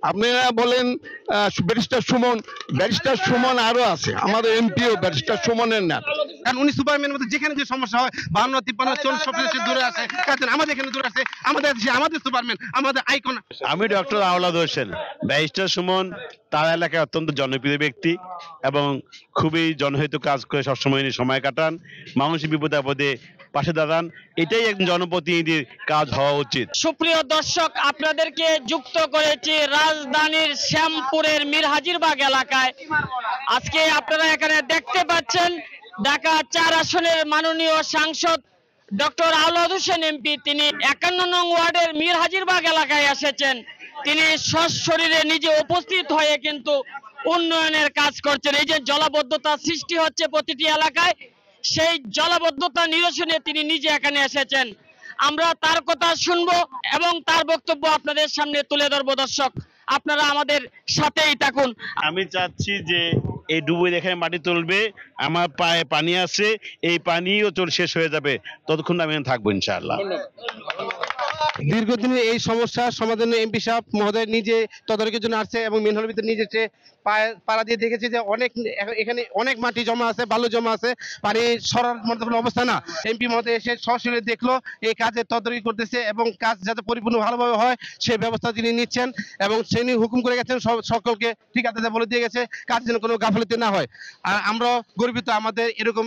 আপনারা বলেন ব্যারিস্টার সুমন আরো আছে, আমাদের এমপিও ব্যারিস্টার সুমনের না, কারণ উনি সুপারম্যানের মধ্যে যেখানে যে সমস্যা হয় 52, 53, 40 সব দেশে দূরে আছে, কারণ আমাদের এখানে দূরে আছে, আমাদের দেশে আমাদের সুপারম্যান, আমাদের আইকন। আমি ডক্টর আওলাদ হোসেন। ব্যারিস্টার সুমন তার এলাকায় অত্যন্ত জনপ্রিয় ব্যক্তি এবং খুবই জনহিত কাজ করে সবসময় সময় কাটান, মানুষের বিপদে আপদে পাশে দাঁড়ান। এটাই একজন জনপ্রতিনিধির কাজ হওয়া উচিত। সুপ্রিয় দর্শক, আপনাদেরকে যুক্ত করেছি রাজধানীর শ্যামপুরের মিরহাজিরবাগ এলাকায়। আজকে আপনারা এখানে দেখতে পাচ্ছেন ঢাকা 4 আসনের মাননীয় সাংসদ ডক্টর আওলাদ হোসেন এমপি, তিনি 51 নং ওয়ার্ডের মিরহাজিরবাগ এলাকায় এসেছেন। তিনি সশরীরে নিজে উপস্থিত হয়ে কিন্তু উন্নয়নের কাজ করছেন। এই যে জলাবদ্ধতা সৃষ্টি হচ্ছে প্রতিটি এলাকায়, সেই জলাবদ্ধতা নিরসনে তিনি নিজে এখানে এসেছেন। আমরা তার কথা শুনবো এবং তার বক্তব্য আপনাদের সামনে তুলে ধরবো। দর্শক, আপনারা আমাদের সাথেই থাকুন। আমি চাচ্ছি যে এই ডুবুই এখানে মাটি তুলবে, আমার পায়ে পানি আছে, এই পানিও শেষ হয়ে যাবে, ততক্ষণ আমি এখানে থাকবো ইনশাআল্লাহ। দীর্ঘদিনের এই সমস্যার সমাধানে এমপি সাহেব মহোদয় নিজে তদারকির জন্য আসছে এবং মেন হলের ভিতরে নিজে পাড়া দিয়ে দেখেছে যে এখানে অনেক মাটি জমা আছে, বালু জমা আছে, পানি সরার মতো কোনো অবস্থা না। এমপি মহোদয় এসে সরাসরি দেখলো, এই কাজের তদারকি করতেছে এবং কাজ যাতে পরিপূর্ণ ভালোভাবে হয় সেই ব্যবস্থা তিনি নিচ্ছেন এবং তিনি হুকুম করে গেছেন সকলকে ঠিকাদারদের বলে দিয়ে গেছে কাজ যেন কোনো গাফিলতি না হয়। আর আমরা গর্বিত আমাদের এরকম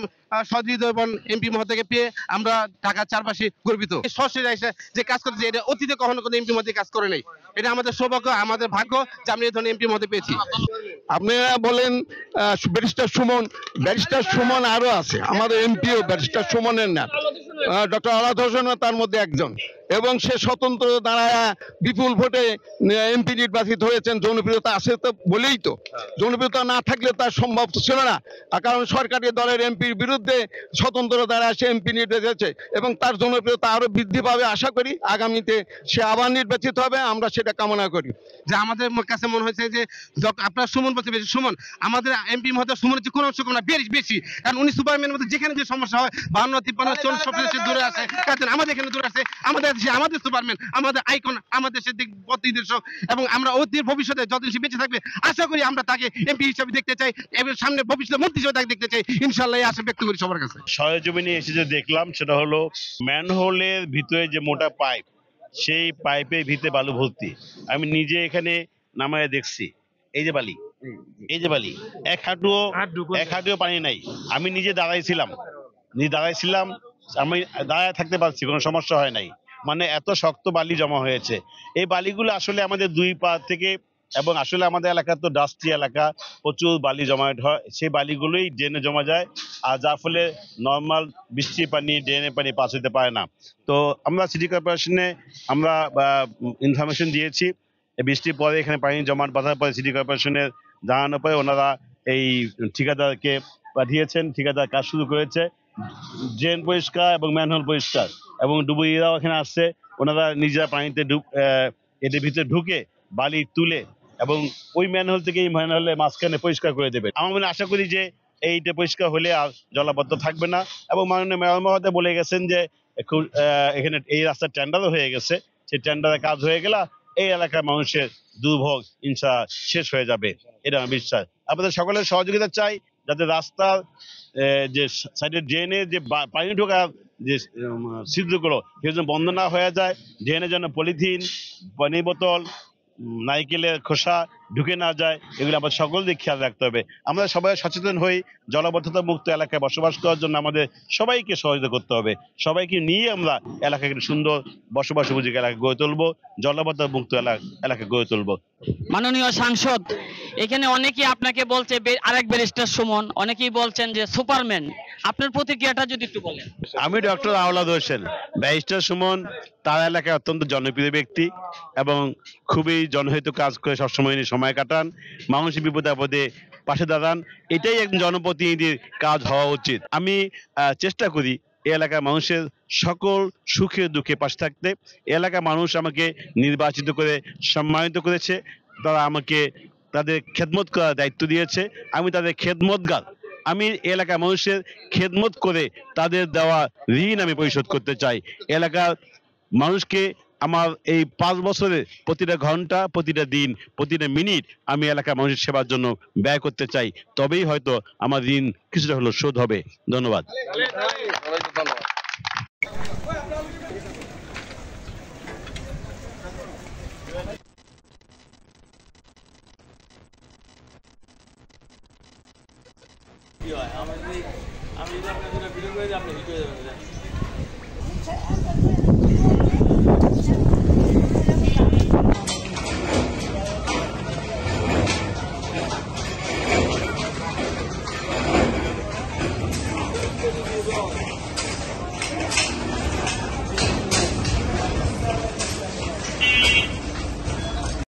সহৃদয়বান এমপি মহোদয়কে পেয়ে, আমরা ঢাকার চারপাশে গর্বিত। সরাসরি এসে যে কাজ করতেছে, এটা অতীতে কখনো কোনো এমপি মহোদয় কাজ করে নাই। এটা আমাদের সৌভাগ্য, আমাদের ভাগ্য যে আমরা এই ধরনের এমপি মহোদয় পেয়েছি। আপনারা বলেন ব্যারিস্টার সুমন আরো আছে, আমাদের এমপিও ব্যারিস্টার সুমনের না, ডক্টর আওলাদ হোসেন তার মধ্যে একজন, এবং সে স্বতন্ত্র দাঁড়ায় বিপুল ভোটে এমপি নির্বাচিত হয়েছেন। জনপ্রিয়তা আছে তো বলেই তো, জনপ্রিয়তা না থাকলে তার সম্ভব ছিল না, কারণ সরকারি দলের এমপির বিরুদ্ধে স্বতন্ত্র দ্বারা সে এমপি নির্বাচিত হয়েছে এবং তার জনপ্রিয়তা আরো বৃদ্ধি পাবে। আশা করি আগামীতে সে আবার নির্বাচিত হবে, আমরা সেটা কামনা করি। যে আমাদের কাছে মনে হয়েছে যে আপনার সুমন বলতে বেশি সুমন, আমাদের এমপি মহোদয় সুমনের যে কোনো অংশ কম না, বেশি, কারণ উনি সুপারম্যানের মধ্যে যেখানে যে সমস্যা হয় 52, 53, 40 সব দেশে দূরে আছে, কারণ আমাদের এখানে দূরে আছে, আমাদের দেশে আমাদের সুপারম্যান, আমাদের আইকন, আমাদের দেশের প্রতিনির্দেশক, এবং আমরা অতীত ভবিষ্যতে যতদিন সে বেঁচে থাকবে আশা করি আমরা তাকে এমপি হিসাবে দেখতে চাই এবং সামনে ভবিষ্যতে মন্ত্রী হিসেবে তাকে দেখতে চাই ইনশাআল্লাহ। এই আশা ব্যক্ত করি সবার কাছে। সরেজমিনে এসে যে দেখলাম সেটা হলো ম্যানহোলের ভিতরে যে মোটা পাইপ, সেই পাইপের ভিতরে বালু ভর্তি। আমি নিজে এখানে নামায় দেখছি, এই যে বালি, এক হাঁটুও পানি নাই। আমি নিজে দাঁড়াইছিলাম, আমি দাঁড়ায় থাকতে পারছি, কোনো সমস্যা হয় নাই। মানে এত শক্ত বালি জমা হয়েছে। এই বালিগুলো আসলে আমাদের দুই পা থেকে, এবং আসলে আমাদের এলাকা তো ডাস্টি এলাকা, প্রচুর বালি জমায়েত হয়, সেই বালিগুলোই ড্রেনে জমা যায়, আর যার ফলে নর্মাল বৃষ্টির পানি ড্রেনের পানি পাস হতে পারে না। তো আমরা সিটি কর্পোরেশনে আমরা ইনফরমেশন দিয়েছি, বৃষ্টির পরে এখানে পানি জমাট বাঁধার পরে সিটি কর্পোরেশনের জানানোর পরে ওনারা এই ঠিকাদারকে পাঠিয়েছেন, ঠিকাদার কাজ শুরু করেছে, ড্রেন পরিষ্কার এবং ম্যানহোল পরিষ্কার, এবং ডুবুরিরাও এখানে আসছে, ওনারা নিজেরা পানিতে এদের ভিতরে ঢুকে বালি তুলে এবং ওই ম্যানহোল থেকে এই ম্যানহোলের মাঝখানে পরিষ্কার করে দেবে। আমার মনে আশা করি যে এইটা পরিষ্কার হলে আর জলাবদ্ধ থাকবে না। এবং মাননীয় মেয়র মহোদয় বলে গেছেন যে এখানে এই রাস্তার টেন্ডারও হয়ে গেছে, সেই টেন্ডারের কাজ হয়ে গেলে এই এলাকার মানুষের দুর্ভোগ ইনশাআল্লাহ শেষ হয়ে যাবে, এটা আমার বিশ্বাস। আপনাদের সকলের সহযোগিতা চাই, যাতে রাস্তার যে সাইডের ড্রেনের যে পানি ঢোকার যে ছিদ্রগুলো সেগুলো যেন বন্ধ না হয়ে যায়, ড্রেনের জন্য পলিথিন, পানি বোতল, নারকেলের খোসা ঢুকে না যায়, এগুলো আমাদের সকল দিক খেয়াল রাখতে হবে। আমরা সবাই সচেতন হই, জলাবদ্ধতা মুক্ত এলাকায় বসবাস করার জন্য আমাদের সবাইকে সহযোগিতা করতে হবে। সবাইকে নিয়ে আমরা এলাকাকে সুন্দর বসবাস উপযোগী এলাকা গড়ে তুলবো, জলাবদ্ধতা মুক্ত এলাকা গড়ে তুলবো। মাননীয় সাংসদ, এখানে অনেকেই আপনাকে বলছে আরেক ব্যারিস্টার সুমন, অনেকেই বলছেন যে সুপারম্যান, আপনার প্রতিক্রিয়াটা যদি একটু বলেন। আমি ডক্টর আওলাদ হোসেন। ব্যারিস্টার সুমন তার এলাকায় অত্যন্ত জনপ্রিয় ব্যক্তি এবং খুবই জনহিত কাজ করে সবসময় সময় কাটান, মানুষের বিপদে আপদে পাশে দাঁড়ান। এটাই একজন জনপ্রতিনিধির কাজ হওয়া উচিত। আমি চেষ্টা করি এই এলাকার মানুষের সকল সুখে দুঃখে পাশে থাকতে। এলাকার মানুষ আমাকে নির্বাচিত করে সম্মানিত করেছে, তারা আমাকে তাদের খেদমত করার দায়িত্ব দিয়েছে, আমি তাদের খেদমতগার। আমি এলাকার মানুষের খেদমত করে তাদের দেওয়া ঋণ আমি পরিশোধ করতে চাই। এলাকার মানুষকে আমার এই 5 বছরে প্রতিটা ঘন্টা, প্রতিটা দিন, প্রতিটা মিনিট আমি এলাকার মানুষের সেবার জন্য ব্যয় করতে চাই, তবেই হয়তো আমার ঋণ কিছুটা হলো শোধ হবে। ধন্যবাদ। আমি